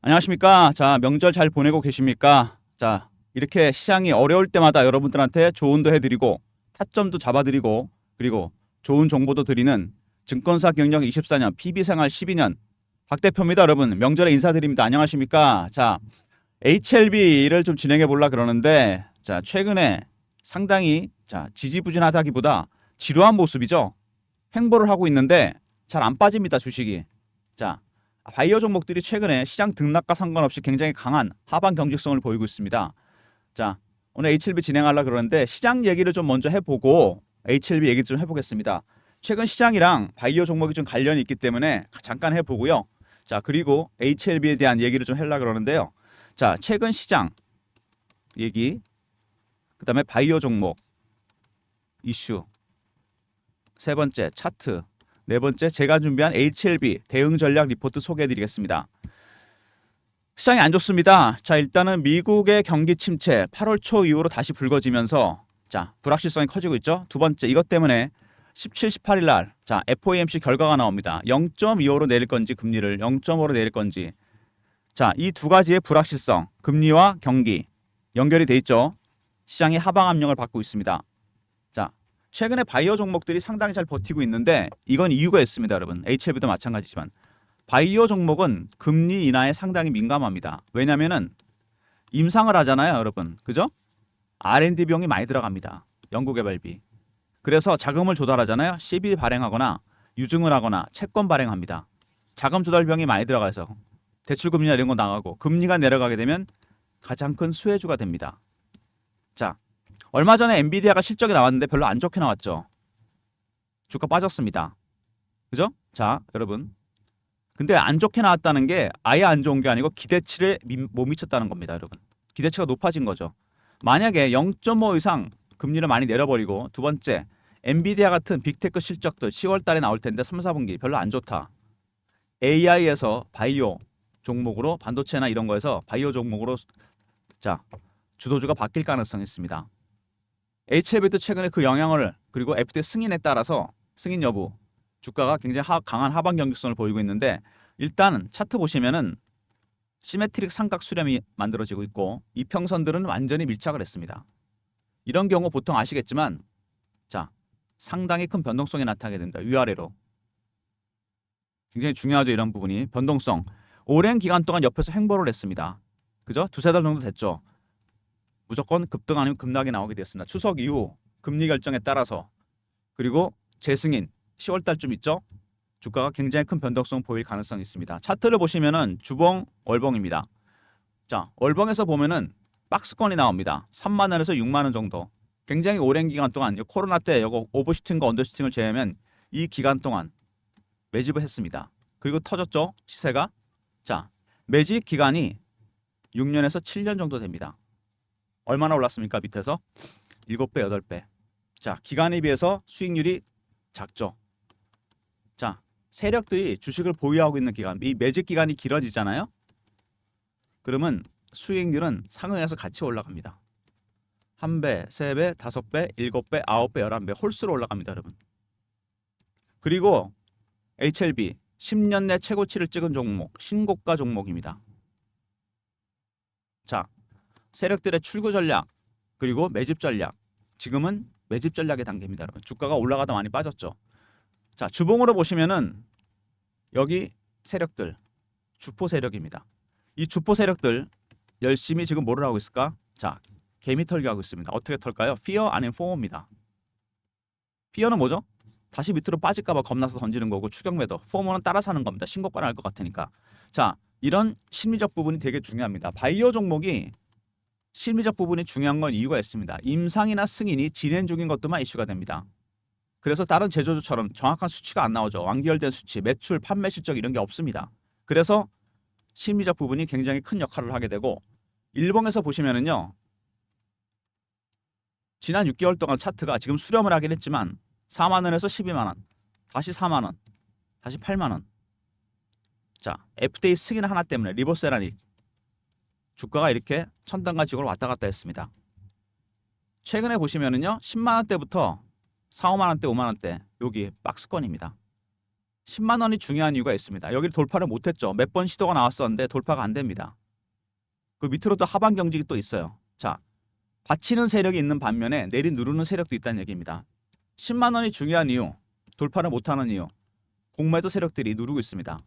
안녕하십니까. 자, 명절 잘 보내고 계십니까? 자, 이렇게 시장이 어려울 때마다 여러분들한테 조언도 해드리고 타점도 잡아드리고 그리고 좋은 정보도 드리는 증권사 경력 24년, PB생활 12년 박 대표입니다. 여러분, 명절에 인사드립니다. 안녕하십니까? 자, HLB를 좀 진행해 보려 그러는데 자, 최근에 상당히 지지부진하다기보다 지루한 모습이죠. 횡보를 하고 있는데 잘 안 빠집니다, 주식이. 자, 바이오 종목들이 최근에 시장 등락과 상관없이 굉장히 강한 하방 경직성을 보이고 있습니다. 자, 오늘 HLB 진행하려고 그러는데 시장 얘기를 좀 먼저 해보고 HLB 얘기 좀 해보겠습니다. 최근 시장이랑 바이오 종목이 좀 관련이 있기 때문에 잠깐 해보고요. 자, 그리고 HLB에 대한 얘기를 좀 하려고 그러는데요. 자, 최근 시장 얘기, 그 다음에 바이오 종목 이슈, 세 번째 차트, 네 번째 제가 준비한 HLB 대응 전략 리포트 소개해드리겠습니다. 시장이 안 좋습니다. 자, 일단은 미국의 경기 침체 8월 초 이후로 다시 불거지면서 자, 불확실성이 커지고 있죠. 두 번째 이것 때문에 17, 18일 날 자, FOMC 결과가 나옵니다. 0.25로 내릴 건지 금리를 0.5로 내릴 건지. 자, 이 두 가지의 불확실성, 금리와 경기 연결이 돼 있죠. 시장이 하방 압력을 받고 있습니다. 자, 최근에 바이오 종목들이 상당히 잘 버티고 있는데 이건 이유가 있습니다, 여러분. HLB도 마찬가지지만 바이오 종목은 금리 인하에 상당히 민감합니다. 왜냐면은 임상을 하잖아요, 여러분. 그죠? R&D 비용이 많이 들어갑니다. 연구개발비. 그래서 자금을 조달하잖아요. CB 발행하거나 유증을 하거나 채권 발행합니다. 자금 조달 비용이 많이 들어가서 대출 금리나 이런 거 나가고 금리가 내려가게 되면 가장 큰 수혜주가 됩니다. 자, 얼마 전에 엔비디아가 실적이 나왔는데 별로 안 좋게 나왔죠. 주가 빠졌습니다. 그죠? 자, 여러분. 근데 안 좋게 나왔다는 게 아예 안 좋은 게 아니고 기대치에 못 미쳤다는 겁니다, 여러분. 기대치가 높아진 거죠. 만약에 0.5 이상 금리를 많이 내려버리고 두 번째, 엔비디아 같은 빅테크 실적들 10월 달에 나올 텐데 3, 4분기 별로 안 좋다. AI에서 바이오 종목으로 반도체나 이런 거에서 바이오 종목으로 자, 주도주가 바뀔 가능성이 있습니다. HLB도 최근에 그 영향을 그리고 FD 승인에 따라서 승인 여부 주가가 굉장히 강한 하방 경직성을 보이고 있는데 일단은 차트 보시면은 시메트릭 삼각 수렴이 만들어지고 있고 이평선들은 완전히 밀착을 했습니다. 이런 경우 보통 아시겠지만 자, 상당히 큰 변동성이 나타나게 됩니다. 위아래로. 굉장히 중요하죠, 이런 부분이. 변동성. 오랜 기간 동안 옆에서 횡보를 했습니다. 그죠? 두세 달 정도 됐죠. 무조건 급등 아니면 급락이 나오게 됐습니다. 추석 이후 금리 결정에 따라서 그리고 재승인 10월 달쯤 있죠. 주가가 굉장히 큰 변동성 보일 가능성이 있습니다. 차트를 보시면은 주봉, 월봉입니다. 자, 월봉에서 보면은 박스권이 나옵니다. 3만 원에서 6만 원 정도. 굉장히 오랜 기간 동안 코로나 때 이거 오버슈팅과 언더슈팅을 제외하면 이 기간 동안 매집을 했습니다. 그리고 터졌죠, 시세가. 자, 매집 기간이 6년에서 7년 정도 됩니다. 얼마나 올랐습니까? 밑에서 7배, 8배. 자, 기간에 비해서 수익률이 작죠. 자, 세력들이 주식을 보유하고 있는 기간, 이 매집 기간이 길어지잖아요. 그러면 수익률은 상응해서 같이 올라갑니다. 1배, 3배, 5배, 7배, 9배, 11배 홀수로 올라갑니다, 여러분. 그리고 HLB 10년 내 최고치를 찍은 종목, 신고가 종목입니다. 자, 세력들의 출구 전략 그리고 매집 전략. 지금은 매집 전략의 단계입니다, 여러분. 주가가 올라가다 많이 빠졌죠. 자, 주봉으로 보시면은 여기 세력들 주포 세력입니다. 이 주포 세력들 열심히 지금 뭐를 하고 있을까? 자, 개미 털기 하고 있습니다. 어떻게 털까요? Fear 아니면 FOMO입니다. Fear는 뭐죠? 다시 밑으로 빠질까봐 겁나서 던지는 거고 추격 매도. FOMO는 따라 사는 겁니다. 신고가 날 것 같으니까. 자, 이런 심리적 부분이 되게 중요합니다. 바이오 종목이 심리적 부분이 중요한 건 이유가 있습니다. 임상이나 승인이 진행 중인 것도만 이슈가 됩니다. 그래서 다른 제조주처럼 정확한 수치가 안 나오죠. 완결된 수치, 매출, 판매 실적 이런 게 없습니다. 그래서 심리적 부분이 굉장히 큰 역할을 하게 되고 일봉에서 보시면은요. 지난 6개월 동안 차트가 지금 수렴을 하긴 했지만 4만 원에서 12만 원, 다시 4만 원, 다시 8만 원. 자, FDA 승인 하나 때문에 리버세라닉 주가가 이렇게 천단과 지구를 왔다 갔다 했습니다. 최근에 보시면은요. 10만 원대부터 4, 5만 원대, 5만 원대 여기 박스권입니다. 10만 원이 중요한 이유가 있습니다. 여기를 돌파를 못했죠. 몇 번 시도가 나왔었는데 돌파가 안 됩니다. 그 밑으로 또 하방 경직이 또 있어요. 자, 받치는 세력이 있는 반면에 내리 누르는 세력도 있다는 얘기입니다. 10만 원이 중요한 이유, 돌파를 못하는 이유, 공매도 세력들이 누르고 있습니다.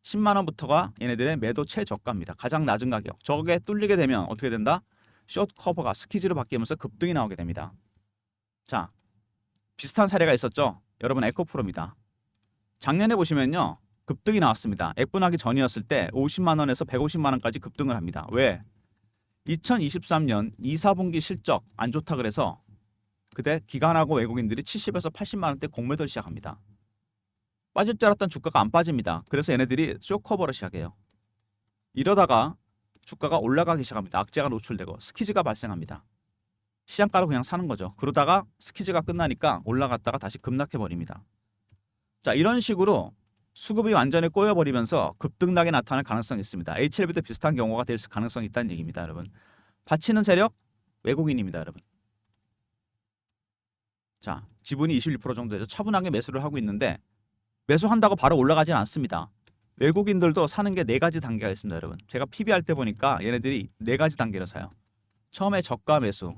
10만 원부터가 얘네들의 매도 최저가입니다. 가장 낮은 가격. 저게 뚫리게 되면 어떻게 된다? 숏 커버가 스키즈로 바뀌면서 급등이 나오게 됩니다. 자, 비슷한 사례가 있었죠. 여러분 에코프로입니다. 작년에 보시면요. 급등이 나왔습니다. 액분하기 전이었을 때 50만 원에서 150만 원까지 급등을 합니다. 왜? 2023년 2, 4분기 실적 안 좋다 그래서 그때 기관하고 외국인들이 70에서 80만 원대 공매도를 시작합니다. 빠질 줄 알았던 주가가 안 빠집니다. 그래서 얘네들이 쇼커버를 시작해요. 이러다가 주가가 올라가기 시작합니다. 악재가 노출되고 스키즈가 발생합니다. 시장가로 그냥 사는 거죠. 그러다가 스키즈가 끝나니까 올라갔다가 다시 급락해버립니다. 자, 이런 식으로 수급이 완전히 꼬여버리면서 급등락이 나타날 가능성이 있습니다. HLB도 비슷한 경우가 될 가능성이 있다는 얘기입니다. 여러분. 받치는 세력 외국인입니다. 여러분. 자, 지분이 21% 정도 돼서 차분하게 매수를 하고 있는데 매수한다고 바로 올라가진 않습니다. 외국인들도 사는 게 4가지 단계가 있습니다. 여러분. 제가 PB 할 때 보니까 얘네들이 4가지 단계로 사요. 처음에 저가 매수,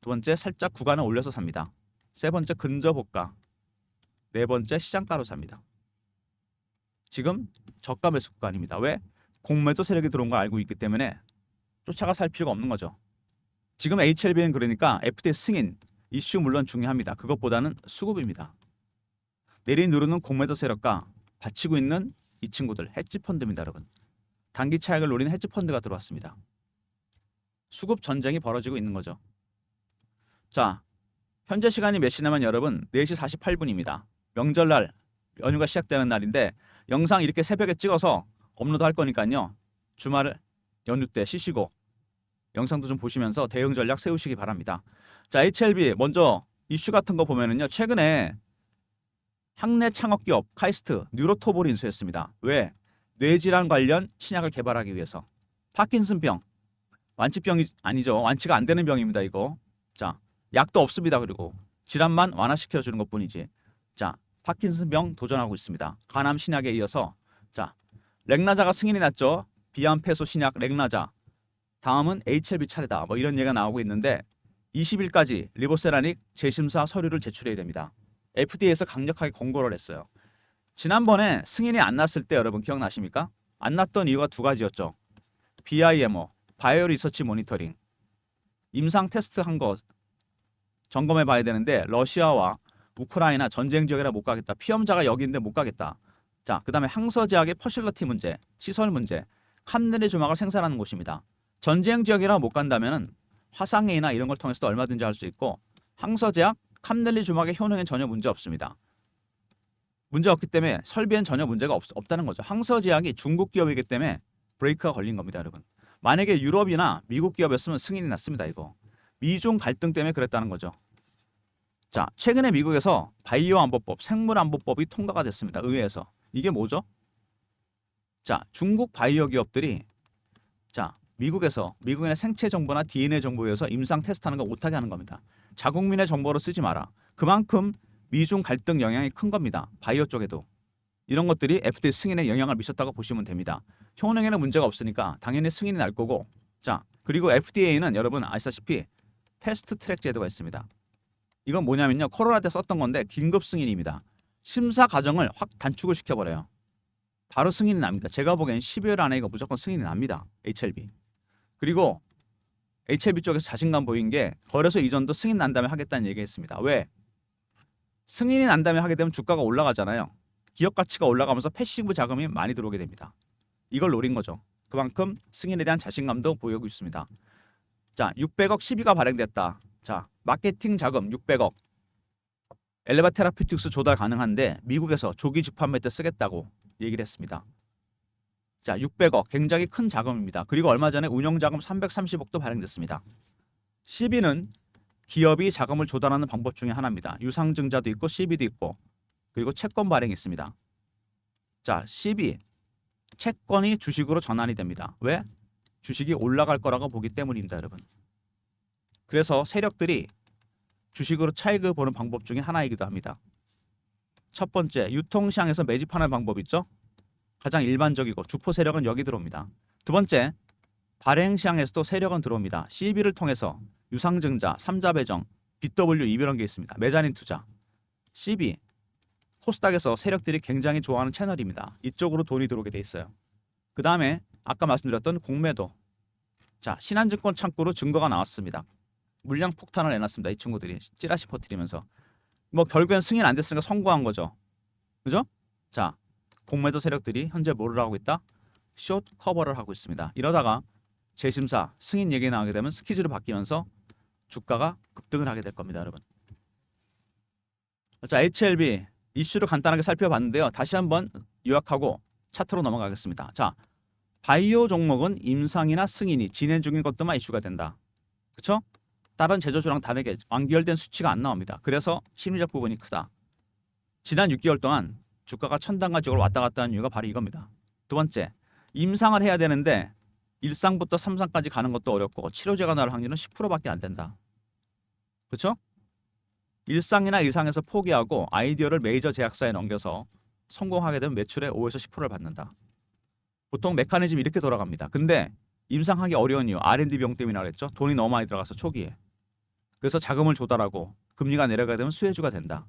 두 번째 살짝 구간을 올려서 삽니다. 세 번째 근저보가, 네 번째 시장가로 삽니다. 지금 저가 매수 구간입니다. 왜? 공매도 세력이 들어온 걸 알고 있기 때문에 쫓아가 살 필요가 없는 거죠. 지금 HLB는 그러니까 FTA 승인 이슈 물론 중요합니다. 그것보다는 수급입니다. 내리 누르는 공매도 세력과 받치고 있는 이 친구들 헤지펀드입니다. 여러분. 단기 차익을 노리는 헤지펀드가 들어왔습니다. 수급 전쟁이 벌어지고 있는 거죠. 자, 현재 시간이 몇 시냐면 여러분 4시 48분입니다. 명절날 연휴가 시작되는 날인데 영상 이렇게 새벽에 찍어서 업로드 할 거니까요. 주말 연휴 때 쉬시고 영상도 좀 보시면서 대응 전략 세우시기 바랍니다. 자, HLB 먼저 이슈 같은 거 보면은요. 최근에 학내 창업기업 카이스트 뉴로토볼을 인수했습니다. 왜? 뇌질환 관련 신약을 개발하기 위해서. 파킨슨병 완치병이 아니죠. 완치가 안 되는 병입니다. 이거. 자, 약도 없습니다. 그리고 질환만 완화시켜주는 것뿐이지. 자, 파킨슨병 도전하고 있습니다. 간암 신약에 이어서 자, 렉나자가 승인이 났죠. 비암페소 신약 렉나자. 다음은 HLB 차례다. 뭐 이런 얘기가 나오고 있는데 20일까지 리보세라닉 재심사 서류를 제출해야 됩니다. FDA에서 강력하게 권고를 했어요. 지난번에 승인이 안 났을 때 여러분 기억나십니까? 안 났던 이유가 2가지였죠. BIMO, 바이오 리서치 모니터링. 임상 테스트 한 거 점검해 봐야 되는데 러시아와 우크라이나 전쟁 지역이라 못 가겠다. 피험자가 여기인데 못 가겠다. 자, 그 다음에 항서제약의 퍼실러티 문제, 시설 문제, 캄넬리 주막을 생산하는 곳입니다. 전쟁 지역이라 못 간다면은 화상회의나 이런 걸 통해서도 얼마든지 할 수 있고 항서제약, 캄넬리 주막의 효능엔 전혀 문제 없습니다. 문제 없기 때문에 설비엔 전혀 문제가 없다는 거죠. 항서제약이 중국 기업이기 때문에 브레이크가 걸린 겁니다. 여러분. 만약에 유럽이나 미국 기업이었으면 승인이 났습니다. 이거. 미중 갈등 때문에 그랬다는 거죠. 자, 최근에 미국에서 바이오 안보법, 생물 안보법이 통과가 됐습니다. 의회에서. 이게 뭐죠? 자, 중국 바이오 기업들이 자, 미국인의 생체 정보나 DNA 정보에 의해서 임상 테스트하는 거 못하게 하는 겁니다. 자국민의 정보로 쓰지 마라. 그만큼 미중 갈등 영향이 큰 겁니다. 바이오 쪽에도. 이런 것들이 FDA 승인에 영향을 미쳤다고 보시면 됩니다. 효능에는 문제가 없으니까 당연히 승인이 날 거고. 자, 그리고 FDA는 여러분 아시다시피 패스트 트랙 제도가 있습니다. 이건 뭐냐면요. 코로나 때 썼던 건데 긴급 승인입니다. 심사 과정을 확 단축을 시켜버려요. 바로 승인이 납니다. 제가 보기엔 12월 안에 이거 무조건 승인이 납니다. HLB. 그리고 HLB 쪽에서 자신감 보인 게 거래소 이전도 승인 난 다음에 하겠다는 얘기했습니다. 왜? 승인이 난 다음에 하게 되면 주가가 올라가잖아요. 기업 가치가 올라가면서 패시브 자금이 많이 들어오게 됩니다. 이걸 노린 거죠. 그만큼 승인에 대한 자신감도 보이고 있습니다. 자, 600억 12가 발행됐다. 자, 마케팅 자금 600억. 엘레바 테라피틱스 조달 가능한데 미국에서 조기 집판매 때 쓰겠다고 얘기를 했습니다. 자, 600억 굉장히 큰 자금입니다. 그리고 얼마 전에 운영자금 330억도 발행됐습니다. CB는 기업이 자금을 조달하는 방법 중에 하나입니다. 유상증자도 있고 CB도 있고 그리고 채권 발행이 있습니다. 자, CB 채권이 주식으로 전환이 됩니다. 왜? 주식이 올라갈 거라고 보기 때문입니다. 여러분. 그래서 세력들이 주식으로 차익을 보는 방법 중에 하나이기도 합니다. 첫 번째, 유통시장에서 매집하는 방법 있죠? 가장 일반적이고 주포 세력은 여기 들어옵니다. 두 번째, 발행시장에서도 세력은 들어옵니다. CB를 통해서 유상증자, 삼자배정, BW 이런 게 있습니다. 메자닌 투자, CB, 코스닥에서 세력들이 굉장히 좋아하는 채널입니다. 이쪽으로 돈이 들어오게 돼 있어요. 그 다음에 아까 말씀드렸던 공매도. 자, 신한증권 창구로 증거가 나왔습니다. 물량 폭탄을 내놨습니다. 이 친구들이 찌라시 퍼뜨리면서. 뭐 결국엔 승인 안 됐으니까 성공한 거죠. 그죠? 자, 공매도 세력들이 현재 뭐를 하고 있다? 숏 커버를 하고 있습니다. 이러다가 재심사 승인 얘기 나오게 되면 스키즈로 바뀌면서 주가가 급등을 하게 될 겁니다, 여러분. 자, HLB 이슈를 간단하게 살펴봤는데요. 다시 한번 요약하고 차트로 넘어가겠습니다. 자, 바이오 종목은 임상이나 승인이 진행 중인 것도만 이슈가 된다. 그렇죠? 다른 제조주랑 다르게 완결된 수치가 안 나옵니다. 그래서 심리적 부분이 크다. 지난 6개월 동안 주가가 천당가지옥으로 왔다 갔다 하는 이유가 바로 이겁니다. 두 번째, 임상을 해야 되는데 1상부터 3상까지 가는 것도 어렵고 치료제가 나올 확률은 10%밖에 안 된다. 그렇죠? 1상이나 2상에서 포기하고 아이디어를 메이저 제약사에 넘겨서 성공하게 되면 매출의 5에서 10%를 받는다. 보통 메커니즘이 이렇게 돌아갑니다. 근데 임상하기 어려운 이유 R&D 비용 때문이라 그랬죠. 돈이 너무 많이 들어가서 초기에. 그래서 자금을 조달하고 금리가 내려가게 되면 수혜주가 된다.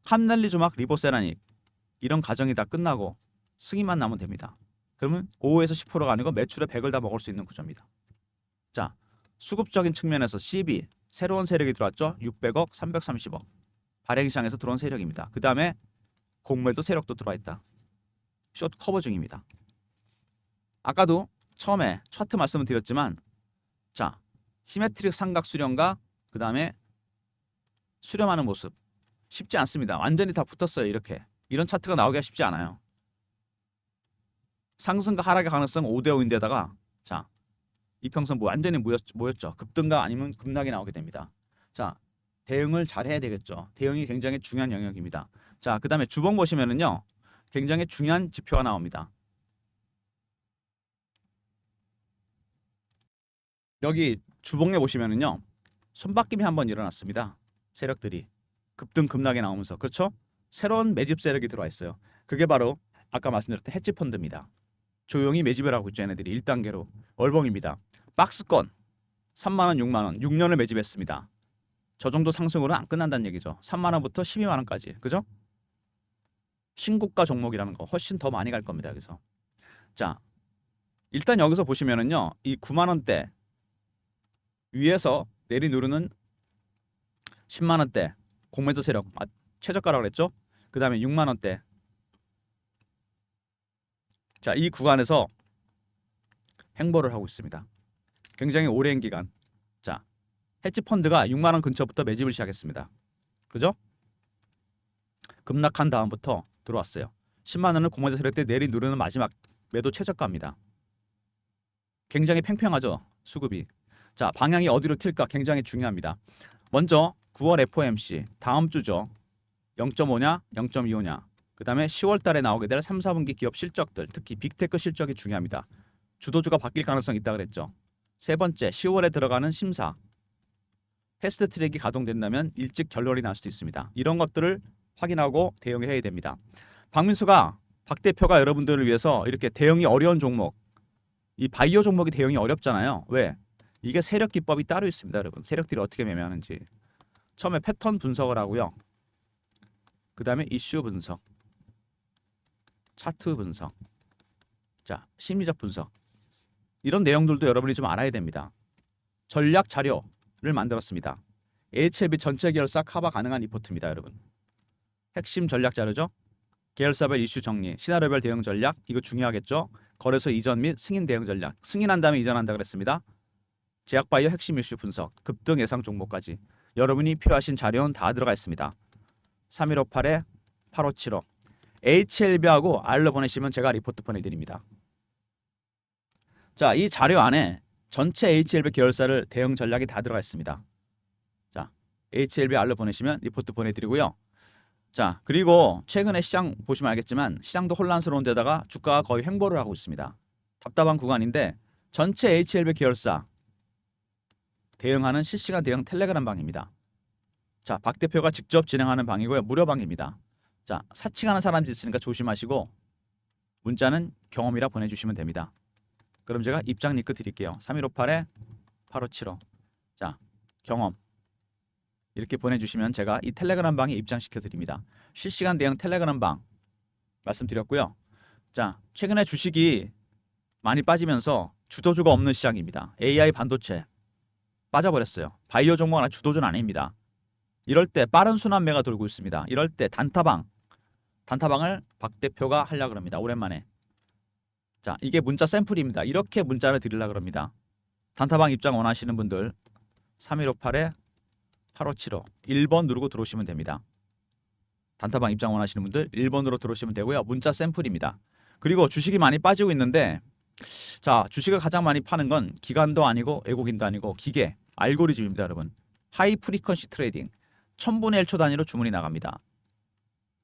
캄넬리조막, 리보세라닉 이런 과정이 다 끝나고 승인만 나면 됩니다. 그러면 5에서 10%가 아니고 매출의 100을 다 먹을 수 있는 구조입니다. 자, 수급적인 측면에서 CB 새로운 세력이 들어왔죠. 600억, 330억. 발행시장에서 들어온 세력입니다. 그 다음에 공매도 세력도 들어와 있다. 숏 커버 중입니다. 아까도 처음에 차트 말씀을 드렸지만 자, 시메트릭 삼각 수렴과 그 다음에 수렴하는 모습 쉽지 않습니다. 완전히 다 붙었어요. 이렇게. 이런 차트가 나오기가 쉽지 않아요. 상승과 하락의 가능성 5대5인데다가 자, 이평선 완전히 모였죠. 급등가 아니면 급락이 나오게 됩니다. 자, 대응을 잘 해야 되겠죠. 대응이 굉장히 중요한 영역입니다. 자, 그 다음에 주봉 보시면은요. 굉장히 중요한 지표가 나옵니다. 여기 주봉에 보시면은요. 손바뀜이 한번 일어났습니다. 세력들이 급등 급락이 나오면서 그렇죠? 새로운 매집 세력이 들어와 있어요. 그게 바로 아까 말씀드렸던 헤지 펀드입니다. 조용히 매집을 하고 있죠. 얘네들이 1단계로 월봉입니다. 박스권 3만 원, 6만 원, 6년을 매집했습니다. 저 정도 상승으로는 안 끝난다는 얘기죠. 3만 원부터 12만 원까지. 그죠? 신고가 종목이라는 거 훨씬 더 많이 갈 겁니다. 여기서. 자, 일단 여기서 보시면은요. 이 9만 원대 위에서 내리누르는 10만 원대 공매도 세력 최저가라고 그랬죠? 그 다음에 6만 원대. 자, 이 구간에서 행보를 하고 있습니다. 굉장히 오랜 기간. 자, 헤지 펀드가 6만 원 근처부터 매집을 시작했습니다. 그죠? 급락한 다음부터 들어왔어요. 10만 원을 공매도 세력 때 내리누르는 마지막 매도 최저가입니다. 굉장히 팽팽하죠, 수급이. 자, 방향이 어디로 튈까 굉장히 중요합니다. 먼저 9월 FOMC 다음 주죠. 0.5냐 0.25냐. 그 다음에 10월 달에 나오게 될 3, 4분기 기업 실적들 특히 빅테크 실적이 중요합니다. 주도주가 바뀔 가능성이 있다 그랬죠. 세 번째 10월에 들어가는 심사 패스트 트랙이 가동된다면 일찍 결론이 날 수도 있습니다. 이런 것들을 확인하고 대응해야 됩니다. 박민수가 박 대표가 여러분들을 위해서 이렇게 대응이 어려운 종목 이 바이오 종목이 대응이 어렵잖아요. 왜? 이게 세력 기법이 따로 있습니다. 여러분 세력들이 어떻게 매매하는지 처음에 패턴 분석을 하고요. 그 다음에 이슈 분석 차트 분석 자 심리적 분석 이런 내용들도 여러분이 좀 알아야 됩니다. 전략 자료를 만들었습니다. HLB 전체 계열사 커버 가능한 리포트입니다. 여러분 핵심 전략 자료죠. 계열사별 이슈 정리 시나리오별 대응 전략 이거 중요하겠죠. 거래소 이전 및 승인 대응 전략 승인한 다음에 이전한다 그랬습니다. 제약바이오 핵심 이슈 분석 급등 예상 종목까지 여러분이 필요하신 자료는 다 들어가 있습니다. 3158에 8575 HLB하고 R로 보내시면 제가 리포트 보내드립니다. 자, 이 자료 안에 전체 HLB 계열사를 대응 전략이 다 들어가 있습니다. 자, HLB R로 보내시면 리포트 보내드리고요. 자, 그리고 최근에 시장 보시면 알겠지만 시장도 혼란스러운 데다가 주가가 거의 횡보를 하고 있습니다. 답답한 구간인데 전체 HLB 계열사 대응하는 실시간 대응 텔레그램 방입니다. 자, 박 대표가 직접 진행하는 방이고요. 무료 방입니다. 자, 사칭하는 사람이 있으니까 조심하시고 문자는 경험이라 보내주시면 됩니다. 그럼 제가 입장 링크 드릴게요. 3158-8575. 자, 경험 이렇게 보내주시면 제가 이 텔레그램 방에 입장시켜 드립니다. 실시간 대응 텔레그램 방 말씀드렸고요. 자, 최근에 주식이 많이 빠지면서 주도주가 없는 시장입니다. AI 반도체 빠져버렸어요. 바이오 종목은 아직 주도주는 아닙니다. 이럴 때 빠른 순환매가 돌고 있습니다. 이럴 때 단타방을 박 대표가 하려고 합니다. 오랜만에. 자, 이게 문자 샘플입니다. 이렇게 문자를 드리려고 합니다. 단타방 입장 원하시는 분들 3158-8575 1번 누르고 들어오시면 됩니다. 단타방 입장 원하시는 분들 1번으로 들어오시면 되고요. 문자 샘플입니다. 그리고 주식이 많이 빠지고 있는데 자, 주식을 가장 많이 파는 건 기관도 아니고 외국인도 아니고 기계, 알고리즘입니다, 여러분. 하이 프리퀀시 트레이딩 1000분의 1초 단위로 주문이 나갑니다.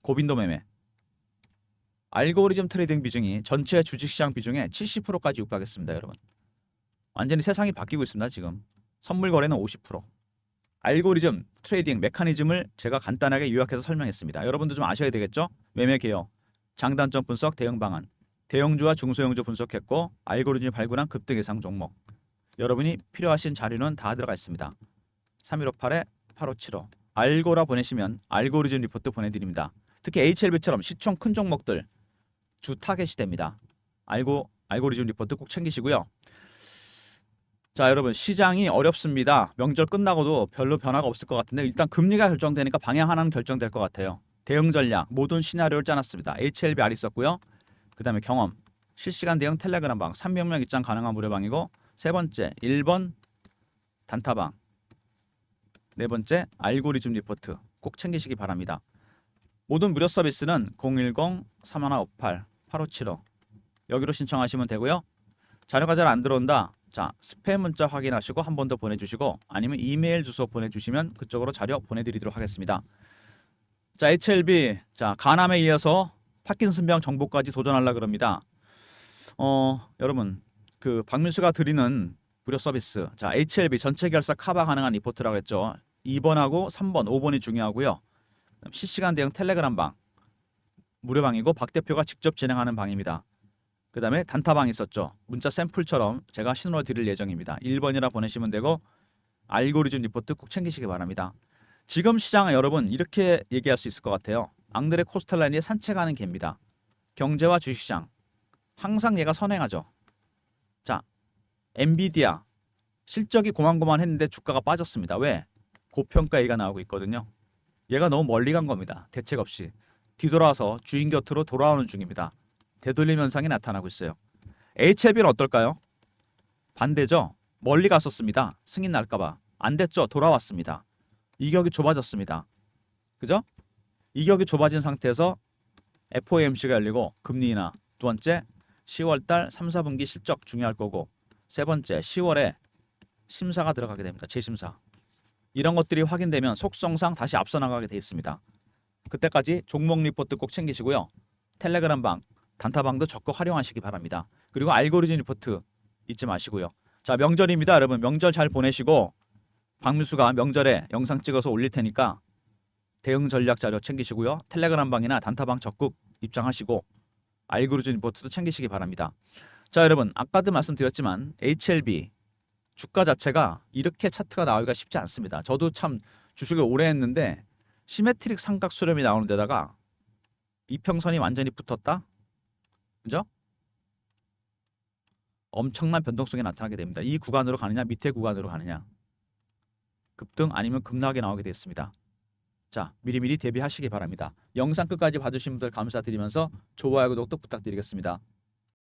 고빈도 매매. 알고리즘 트레이딩 비중이 전체 주식시장 비중의 70%까지 육박했습니다, 여러분. 완전히 세상이 바뀌고 있습니다, 지금. 선물 거래는 50%. 알고리즘 트레이딩 메커니즘을 제가 간단하게 요약해서 설명했습니다. 여러분도 좀 아셔야 되겠죠? 매매 개요, 장단점 분석, 대응 방안. 대형주와 중소형주 분석했고 알고리즘이 발굴한 급등 예상 종목. 여러분이 필요하신 자료는 다 들어가 있습니다. 3158-8575 알고라 보내시면 알고리즘 리포트 보내드립니다. 특히 HLB처럼 시총 큰 종목들 주 타겟이 됩니다. 알고리즘 리포트 꼭 챙기시고요. 자, 여러분 시장이 어렵습니다. 명절 끝나고도 별로 변화가 없을 것 같은데 일단 금리가 결정되니까 방향 하나는 결정될 것 같아요. 대응 전략 모든 시나리오를 짜놨습니다. HLBR 있었고요. 그 다음에 경험 실시간 대응 텔레그램 방 300명 입장 가능한 무료방이고 세 번째 1번 단타방 네 번째 알고리즘 리포트 꼭 챙기시기 바랍니다. 모든 무료 서비스는 010-3158-8575 여기로 신청하시면 되고요. 자료가 잘 안 들어온다. 자, 스팸 문자 확인하시고 한 번 더 보내주시고 아니면 이메일 주소 보내주시면 그쪽으로 자료 보내드리도록 하겠습니다. 자, HLB 자 간암에 이어서 파킨슨병 정보까지 도전하려고 그럽니다. 여러분 그 박민수가 드리는 무료 서비스 자 HLB 전체 결사 커버 가능한 리포트라고 했죠. 2번하고 3번 5번이 중요하고요. 실시간 대응 텔레그램 방 무료방이고 박 대표가 직접 진행하는 방입니다. 그 다음에 단타방 있었죠. 문자 샘플처럼 제가 신호를 드릴 예정입니다. 1번이라 보내시면 되고 알고리즘 리포트 꼭 챙기시기 바랍니다. 지금 시장은 여러분 이렇게 얘기할 수 있을 것 같아요. 앙드레 코스텔라니의 산책하는 개입니다. 경제와 주식시장 항상 얘가 선행하죠. 자, 엔비디아 실적이 고만고만했는데 주가가 빠졌습니다. 왜? 고평가 얘기가 나오고 있거든요. 얘가 너무 멀리 간 겁니다. 대책 없이 뒤돌아서 주인 곁으로 돌아오는 중입니다. 되돌림 현상이 나타나고 있어요. HLB는 어떨까요? 반대죠. 멀리 갔었습니다. 승인 날까봐 안 됐죠. 돌아왔습니다. 이격이 좁아졌습니다. 그죠? 이격이 좁아진 상태에서 FOMC가 열리고 금리 인하 두 번째 10월달 3, 4분기 실적 중요할 거고 세 번째 10월에 심사가 들어가게 됩니다. 재심사. 이런 것들이 확인되면 속성상 다시 앞서 나가게 돼 있습니다. 그때까지 종목 리포트 꼭 챙기시고요. 텔레그램 방, 단타방도 적극 활용하시기 바랍니다. 그리고 알고리즘 리포트 잊지 마시고요. 자, 명절입니다. 여러분 명절 잘 보내시고 박민수가 명절에 영상 찍어서 올릴 테니까 대응 전략 자료 챙기시고요. 텔레그램 방이나 단타방 적극 입장하시고 알고리즘 리포트도 챙기시기 바랍니다. 자, 여러분 아까도 말씀드렸지만 HLB 주가 자체가 이렇게 차트가 나오기가 쉽지 않습니다. 저도 참 주식을 오래 했는데 시메트릭 삼각 수렴이 나오는 데다가 이평선이 완전히 붙었다. 그죠? 엄청난 변동성이 나타나게 됩니다. 이 구간으로 가느냐 밑에 구간으로 가느냐 급등 아니면 급락이 나오게 됐습니다. 자, 미리미리 대비하시기 바랍니다. 영상 끝까지 봐주신 분들 감사드리면서 좋아요 구독도 부탁드리겠습니다.